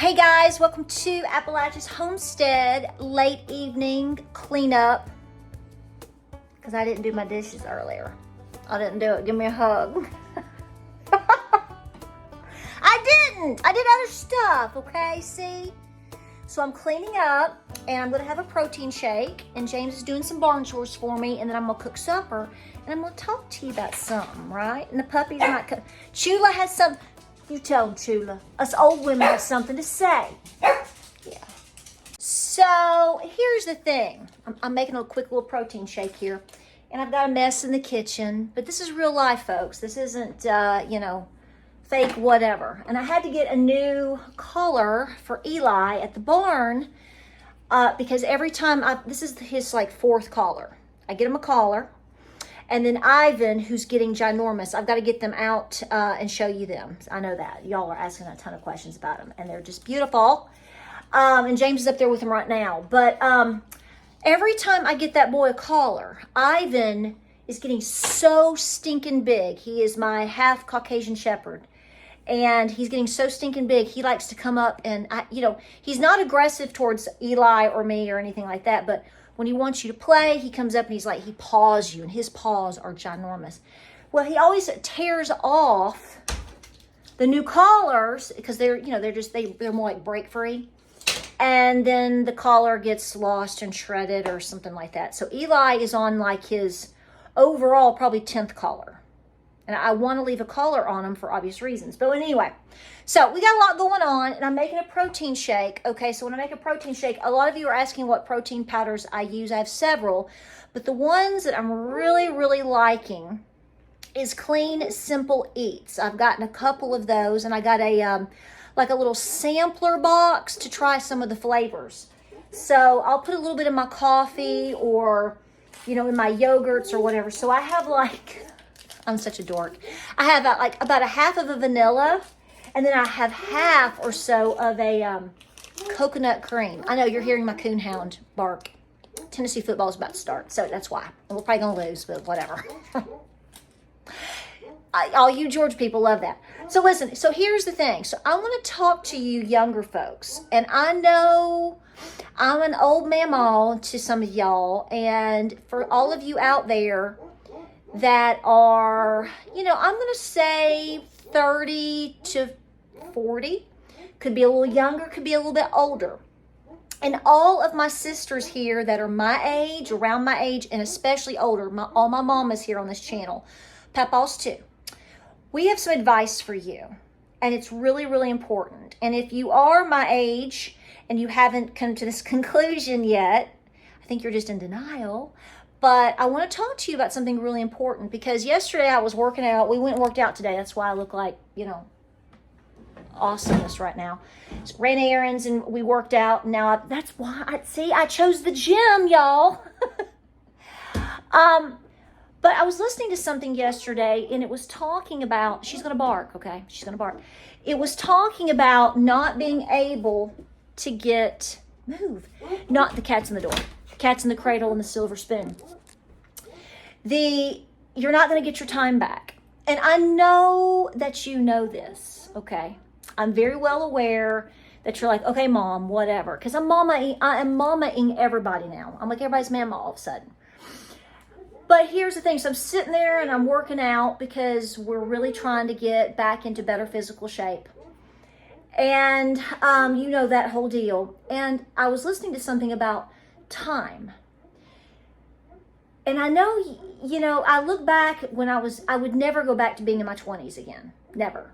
Hey guys, welcome to Appalachia's Homestead late evening cleanup because I didn't do my dishes earlier. I didn't do it. Give me a hug. I did other stuff, okay? See? So I'm cleaning up and I'm going to have a protein shake, and James is doing some barn chores for me, and then I'm going to cook supper and I'm going to talk to you about something, right? And the puppies might come. Chula has some. You tell them, Chula. Us old women have something to say. Yeah. So here's the thing. I'm making a quick little protein shake here. And I've got a mess in the kitchen. But this is real life, folks. This isn't, fake whatever. And I had to get a new collar for Eli at the barn. Because every time, this is his fourth collar. I get him a collar. And then Ivan, who's getting ginormous, I've got to get them out and show you them. I know that. Y'all are asking a ton of questions about them, and they're just beautiful. And James is up there with them right now. But every time I get that boy a collar, Ivan is getting so stinking big. He is my half Caucasian Shepherd. And he's getting so stinking big, he likes to come up and, he's not aggressive towards Eli or me or anything like that, but when he wants you to play, he comes up and he paws you, and his paws are ginormous. Well, he always tears off the new collars because they're more like break free. And then the collar gets lost and shredded or something like that. So Eli is on his overall probably 10th collar. And I want to leave a collar on him for obvious reasons. But anyway, so we got a lot going on, and I'm making a protein shake. Okay, so when I make a protein shake, a lot of you are asking what protein powders I use. I have several, but the ones that I'm really, really liking is Clean Simple Eats. I've gotten a couple of those, and I got a little sampler box to try some of the flavors. So I'll put a little bit in my coffee or, in my yogurts or whatever. So I have I'm such a dork. I have about a half of a vanilla, and then I have half or so of a coconut cream. I know you're hearing my coonhound bark. Tennessee football is about to start, so that's why. And we're probably going to lose, but whatever. All you George people love that. So listen, so here's the thing. So I want to talk to you younger folks, and I know I'm an old mamaw to some of y'all, and for all of you out there that are, I'm going to say 30 to 40. Could be a little younger, could be a little bit older. And all of my sisters here that are my age, around my age, and especially older, all my mamas here on this channel, papaws too, we have some advice for you. And it's really, really important. And if you are my age and you haven't come to this conclusion yet, I think you're just in denial. But I want to talk to you about something really important, because yesterday I was working out. We went and worked out today. That's why I look like, awesomeness right now. Just ran errands and we worked out. And now that's why I chose the gym, y'all. But I was listening to something yesterday, and it was talking about, she's going to bark, okay? She's going to bark. It was talking about not being able to move. Not the cat's in the door. Cat's in the cradle and the silver spoon. You're not going to get your time back. And I know that you know this, okay? I'm very well aware that you're like, okay, mom, whatever. Because I am mama-ing everybody now. I'm like everybody's mama all of a sudden. But here's the thing. So I'm sitting there and I'm working out because we're really trying to get back into better physical shape. And that whole deal. And I was listening to something about time. And I know, I look back when I would never go back to being in my 20s again. Never.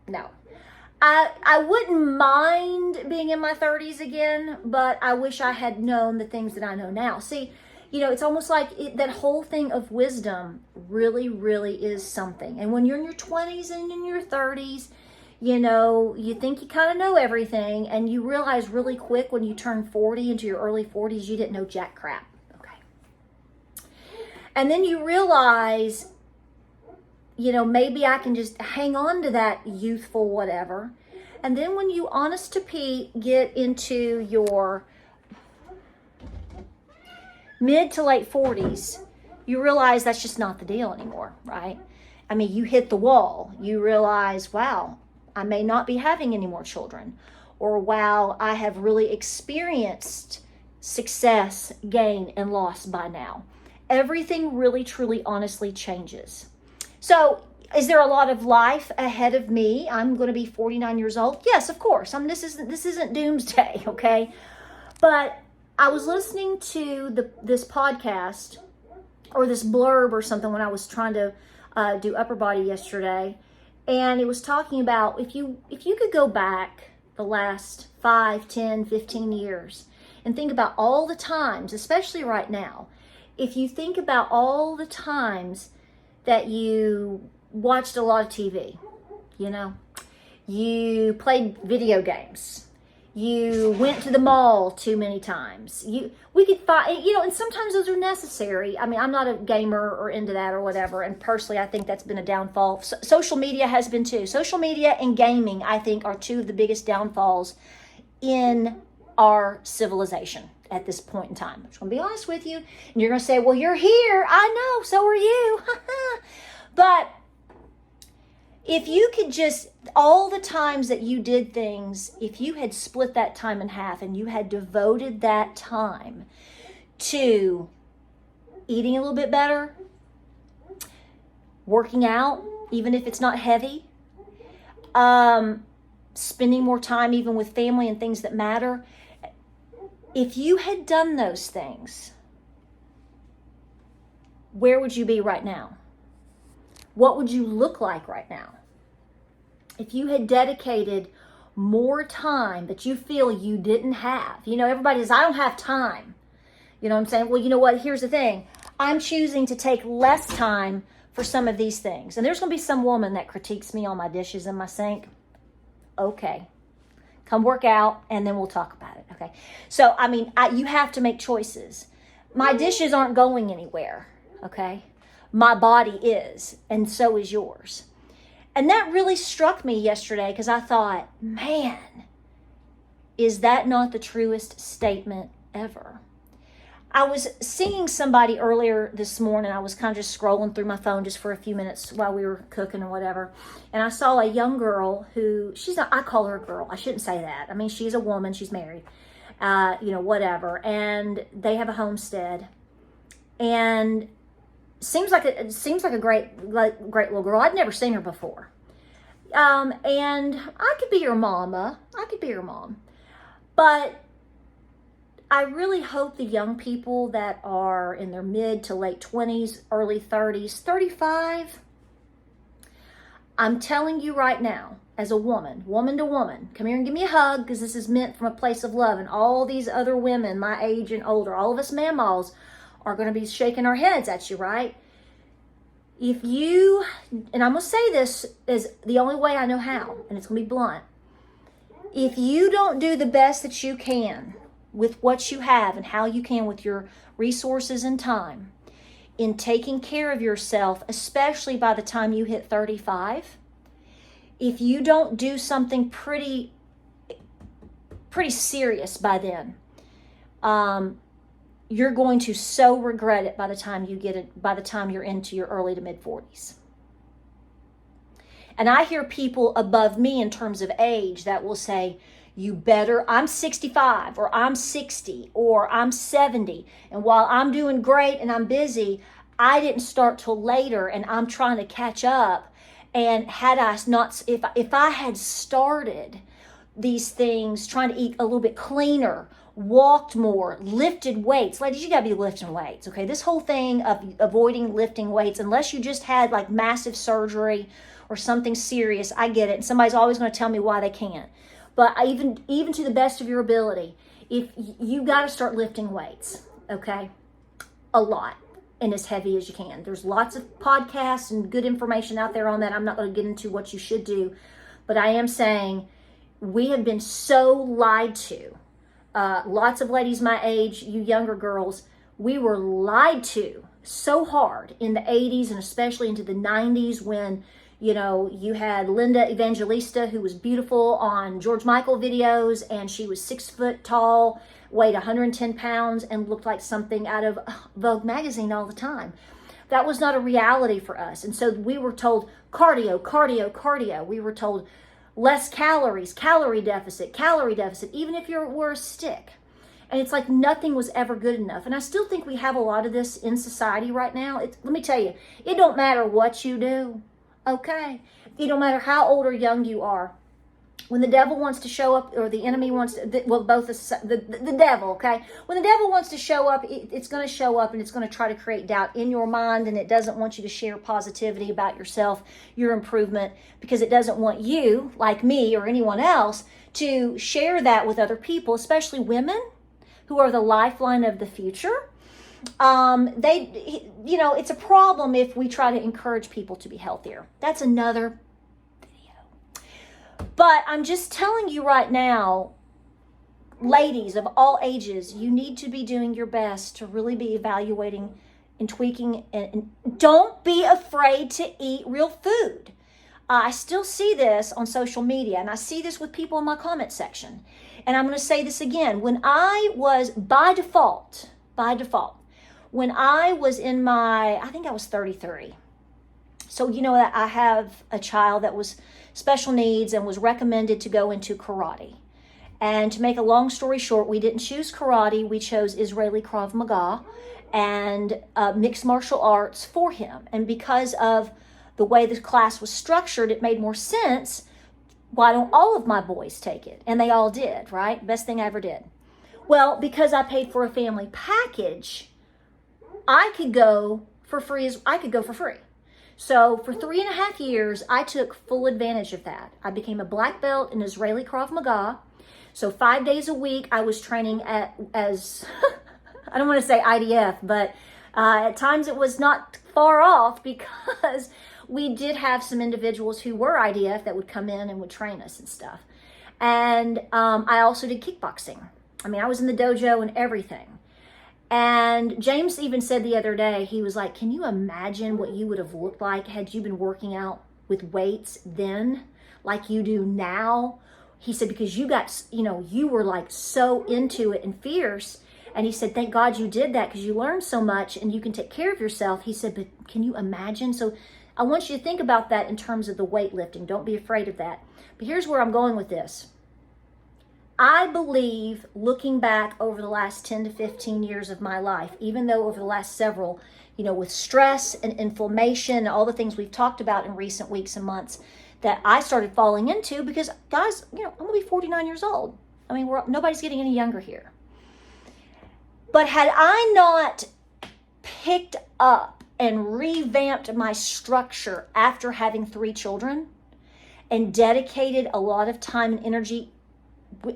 No. I wouldn't mind being in my 30s again, but I wish I had known the things that I know now. See, it's almost like that whole thing of wisdom really, really is something. And when you're in your 20s and in your 30s, you think you kind of know everything, and you realize really quick when you turn 40 into your early 40s, you didn't know jack crap. Okay. And then you realize, maybe I can just hang on to that youthful whatever. And then when you, honest to Pete, get into your mid to late 40s, you realize that's just not the deal anymore, right? I mean, you hit the wall. You realize, wow, I may not be having any more children. or wow, I have really experienced success, gain, and loss by now. Everything really, truly, honestly changes. So, is there a lot of life ahead of me? I'm going to be 49 years old. Yes, of course. This isn't doomsday, okay? But I was listening to this podcast or this blurb or something when I was trying to do upper body yesterday, and it was talking about if you could go back the last 5, 10, 15 years and think about all the times, especially right now, if you think about all the times that you watched a lot of TV, you played video games, you went to the mall too many times, we could find, and sometimes those are necessary. I mean, I'm not a gamer or into that or whatever, and personally I think that's been a downfall. Social media has been too. Social media and gaming, I think, are two of the biggest downfalls in our civilization at this point in time. I'm just going to be honest with you, and you're going to say, well, you're here. I know, so are you. But if you could just, all the times that you did things, if you had split that time in half and you had devoted that time to eating a little bit better, working out, even if it's not heavy, spending more time even with family and things that matter, if you had done those things, where would you be right now? What would you look like right now? If you had dedicated more time that you feel you didn't have. Everybody says, I don't have time. You know what I'm saying? Well, you know what? Here's the thing. I'm choosing to take less time for some of these things. And there's going to be some woman that critiques me on my dishes in my sink. Okay. Come work out and then we'll talk about it. Okay. So, you have to make choices. My dishes aren't going anywhere. Okay. My body is, and so is yours. And that really struck me yesterday because I thought, man, is that not the truest statement ever? I was seeing somebody earlier this morning. I was kind of just scrolling through my phone just for a few minutes while we were cooking or whatever. And I saw a young girl who, I call her a girl. I shouldn't say that. I mean, she's a woman. She's married, whatever. And they have a homestead. And seems like a great little girl. I'd never seen her before. And I could be her mama. I could be her mom. But I really hope the young people that are in their mid to late 20s, early 30s, 35, I'm telling you right now, as a woman to woman, come here and give me a hug because this is meant from a place of love. And all these other women, my age and older, all of us mammas are going to be shaking our heads at you, right? If you, and I'm going to say this is the only way I know how, and it's going to be blunt. If you don't do the best that you can with what you have and how you can with your resources and time in taking care of yourself, especially by the time you hit 35, if you don't do something pretty serious by then, you're going to so regret it by the time you're into your early to mid 40s. And I hear people above me in terms of age that will say, I'm 65 or I'm 60 or I'm 70. And while I'm doing great and I'm busy, I didn't start till later and I'm trying to catch up. And if I had started these things, trying to eat a little bit cleaner, walked more, lifted weights. Ladies, you gotta be lifting weights, okay? This whole thing of avoiding lifting weights, unless you just had like massive surgery or something serious, I get it. And somebody's always gonna tell me why they can't. But even to the best of your ability, if you gotta start lifting weights, okay? A lot, and as heavy as you can. There's lots of podcasts and good information out there on that. I'm not gonna get into what you should do, but I am saying we have been so lied to. Lots of ladies my age, you younger girls, we were lied to so hard in the 80s and especially into the 90s when, you had Linda Evangelista, who was beautiful on George Michael videos, and she was 6 foot tall, weighed 110 pounds, and looked like something out of Vogue magazine all the time. That was not a reality for us. And so we were told cardio, cardio, cardio. We were told less calories, calorie deficit, even if you were a stick. And it's like nothing was ever good enough. And I still think we have a lot of this in society right now. Let me tell you, it don't matter what you do, okay? It don't matter how old or young you are. When the devil wants to show up, or the enemy wants to, both the devil, okay? When the devil wants to show up, it's going to show up and it's going to try to create doubt in your mind, and it doesn't want you to share positivity about yourself, your improvement, because it doesn't want you, like me or anyone else, to share that with other people, especially women who are the lifeline of the future. It's a problem if we try to encourage people to be healthier. That's another video. But I'm just telling you right now, ladies of all ages, you need to be doing your best to really be evaluating and tweaking, and don't be afraid to eat real food. I still see this on social media, and I see this with people in my comment section. And I'm going to say this again. When I was, by default, when I was in I think I was 33. So, that I have a child that was special needs and was recommended to go into karate. And to make a long story short, we didn't choose karate. We chose Israeli Krav Maga and mixed martial arts for him. And because of the way the class was structured, it made more sense. Why don't all of my boys take it? And they all did, right? Best thing I ever did. Well, because I paid for a family package, I could go for free. So for 3.5 years, I took full advantage of that. I became a black belt in Israeli Krav Maga. So 5 days a week, I was training as, I don't want to say IDF, but at times it was not far off, because we did have some individuals who were IDF that would come in and would train us and stuff. And I also did kickboxing. I mean, I was in the dojo and everything. And James even said the other day, he was like, can you imagine what you would have looked like had you been working out with weights then like you do now? He said, because you got, you were like so into it and fierce. And he said, thank God you did that, because you learned so much and you can take care of yourself. He said, but can you imagine? So I want you to think about that in terms of the weightlifting. Don't be afraid of that. But here's where I'm going with this. I believe, looking back over the last 10 to 15 years of my life, even though over the last several, with stress and inflammation and all the things we've talked about in recent weeks and months, that I started falling into, because guys, I'm going to be 49 years old. I mean, nobody's getting any younger here. But had I not picked up and revamped my structure after having 3 children and dedicated a lot of time and energy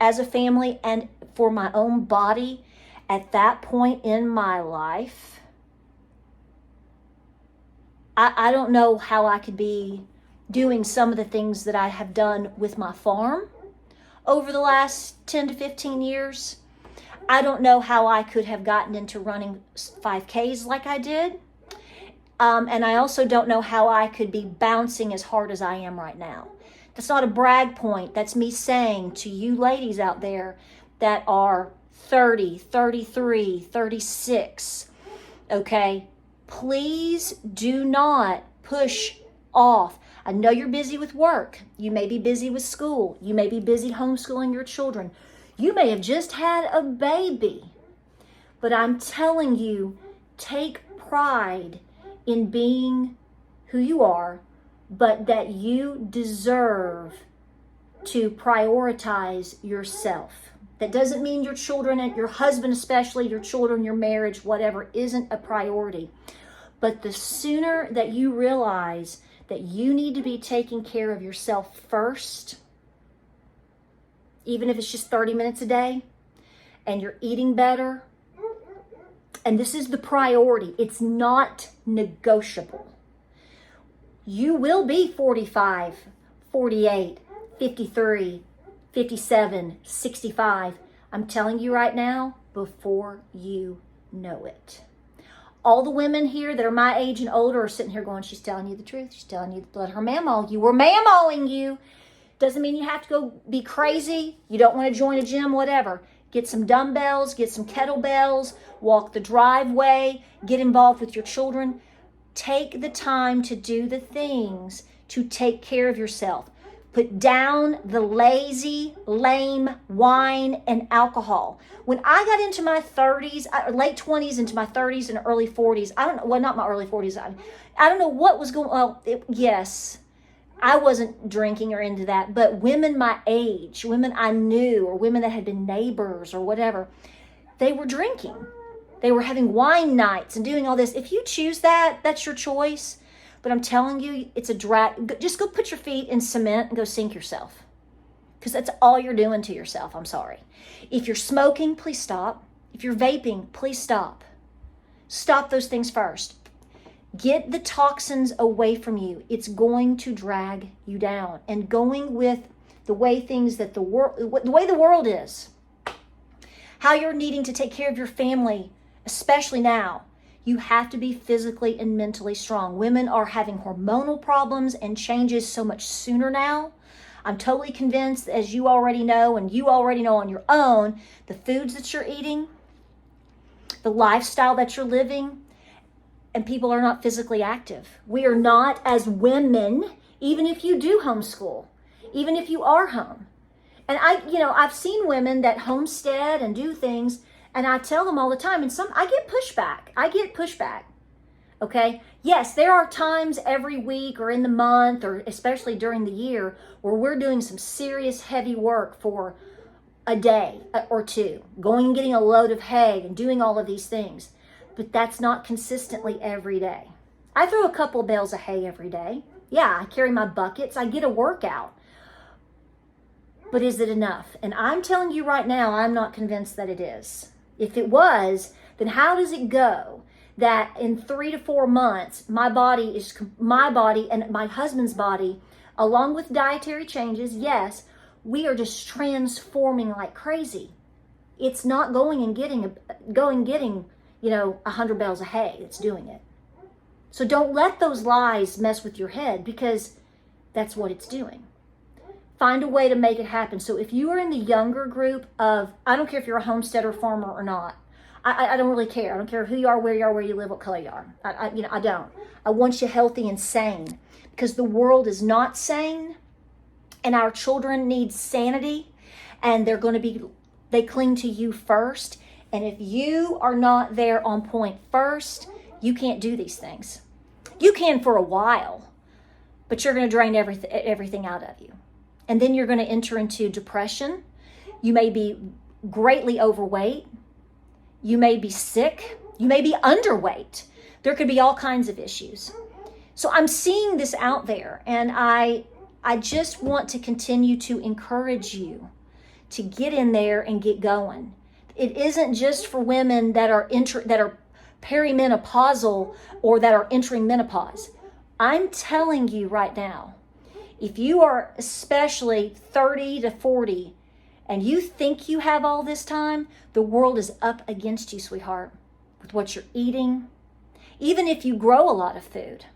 as a family and for my own body at that point in my life, I don't know how I could be doing some of the things that I have done with my farm over the last 10 to 15 years. I don't know how I could have gotten into running 5Ks like I did. And I also don't know how I could be bouncing as hard as I am right now. That's not a brag point. That's me saying to you ladies out there that are 30, 33, 36, okay? Please do not push off. I know you're busy with work. You may be busy with school. You may be busy homeschooling your children. You may have just had a baby. But I'm telling you, take pride in being who you are, but that you deserve to prioritize yourself. That doesn't mean your children and your husband, especially your children, your marriage, whatever, isn't a priority. But the sooner that you realize that you need to be taking care of yourself first, even if it's just 30 minutes a day, and you're eating better, and this is the priority, it's not negotiable. You will be 45, 48, 53, 57, 65. I'm telling you right now, before you know it. All the women here that are my age and older are sitting here going, she's telling you the truth. She's telling you, let her mammo you. We're mammoing you. Doesn't mean you have to go be crazy. You don't want to join a gym, whatever. Get some dumbbells, get some kettlebells, walk the driveway, get involved with your children. Take the time to do the things to take care of yourself. Put down the lazy, lame wine and alcohol. When I got into my 30s, late 20s into my 30s and early 40s, I don't know, well, not my early 40s. I don't know what was going on. Yes, I wasn't drinking or into that, but women my age, women I knew, or women that had been neighbors or whatever, they were drinking. They were having wine nights and doing all this. If you choose that, that's your choice. But I'm telling you, it's a drag. Just go put your feet in cement and go sink yourself. Because that's all you're doing to yourself. I'm sorry. If you're smoking, please stop. If you're vaping, please stop. Stop those things first. Get the toxins away from you. It's going to drag you down. And going with the way things that the way the world is, how you're needing to take care of your family, especially now. You have to be physically and mentally strong. Women are having hormonal problems and changes so much sooner now. I'm totally convinced, as you already know, and you already know on your own, the foods that you're eating, the lifestyle that you're living, and people are not physically active. We are not, as women, even if you do homeschool, even if you are home. And I've seen women that homestead and do things, and I tell them all the time, and I get pushback. Okay? Yes, there are times every week or in the month, or especially during the year, where we're doing some serious heavy work for a day or two, going and getting a load of hay and doing all of these things. But that's not consistently every day. I throw a couple of bales of hay every day. Yeah, I carry my buckets. I get a workout. But is it enough? And I'm telling you right now, I'm not convinced that it is. If it was, then how does it go that in 3 to 4 months, my body and my husband's body, along with dietary changes, yes, we are just transforming like crazy. It's not going and getting 100 bales of hay. It's doing it. So don't let those lies mess with your head, because that's what it's doing. Find a way to make it happen. So if you are in the younger group of, I don't care if you're a homesteader, farmer or not. I don't really care. I don't care who you are, where you live, what color you are. I don't. I want you healthy and sane, because the world is not sane, and our children need sanity, and they cling to you first. And if you are not there on point first, you can't do these things. You can for a while, but you're going to drain everything out of you. And then you're going to enter into depression. You may be greatly overweight. You may be sick. You may be underweight. There could be all kinds of issues. So I'm seeing this out there, and I just want to continue to encourage you to get in there and get going. It isn't just for women that are perimenopausal or that are entering menopause. I'm telling you right now, if you are especially 30 to 40 and you think you have all this time, the world is up against you, sweetheart, with what you're eating. Even if you grow a lot of food.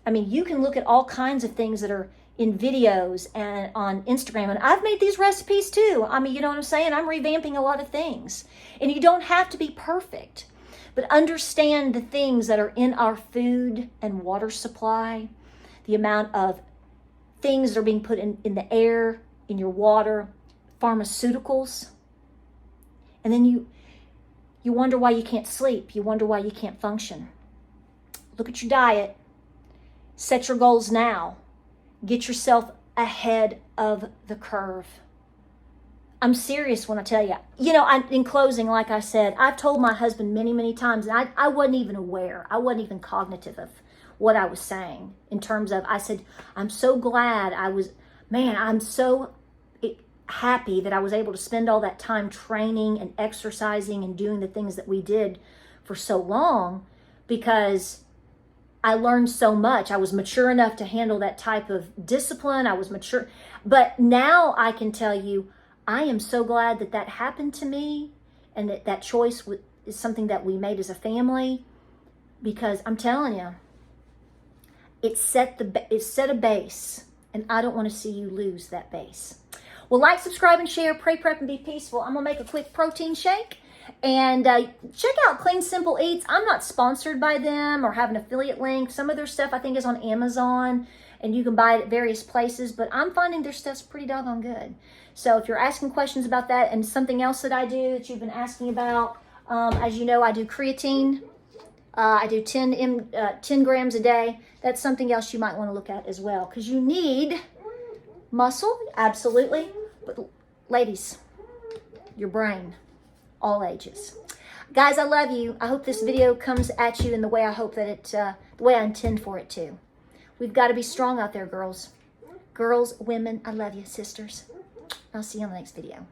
I mean, you can look at all kinds of things that are in videos and on Instagram. And I've made these recipes too. I mean, you know what I'm saying? I'm revamping a lot of things. And you don't have to be perfect. But understand the things that are in our food and water supply, the amount of things that are being put in the air, in your water, pharmaceuticals. And then you wonder why you can't sleep. You wonder why you can't function. Look at your diet. Set your goals now. Get yourself ahead of the curve. I'm serious when I tell you. In closing, like I said, I've told my husband many, many times, and I wasn't even aware. I wasn't even cognitive of what I was saying in terms of, I said, I'm so glad I'm so happy that I was able to spend all that time training and exercising and doing the things that we did for so long, because I learned so much. I was mature enough to handle that type of discipline. I was mature. But now I can tell you, I am so glad that happened to me, and that choice is something that we made as a family, because I'm telling you, it set a base, and I don't want to see you lose that base. Well, like, subscribe, and share. Pray, prep, and be peaceful. I'm going to make a quick protein shake. And check out Clean Simple Eats. I'm not sponsored by them or have an affiliate link. Some of their stuff I think is on Amazon. and you can buy it at various places, but I'm finding their stuff's pretty doggone good. So if you're asking questions about that, and something else that I do that you've been asking about, as you know, I do creatine. I do 10 grams a day. That's something else you might want to look at as well, because you need muscle, absolutely. But ladies, your brain, all ages. Guys, I love you. I hope this video comes at you in the way I hope that the way I intend for it to. We've got to be strong out there, girls. Girls, women, I love you, sisters. I'll see you on the next video.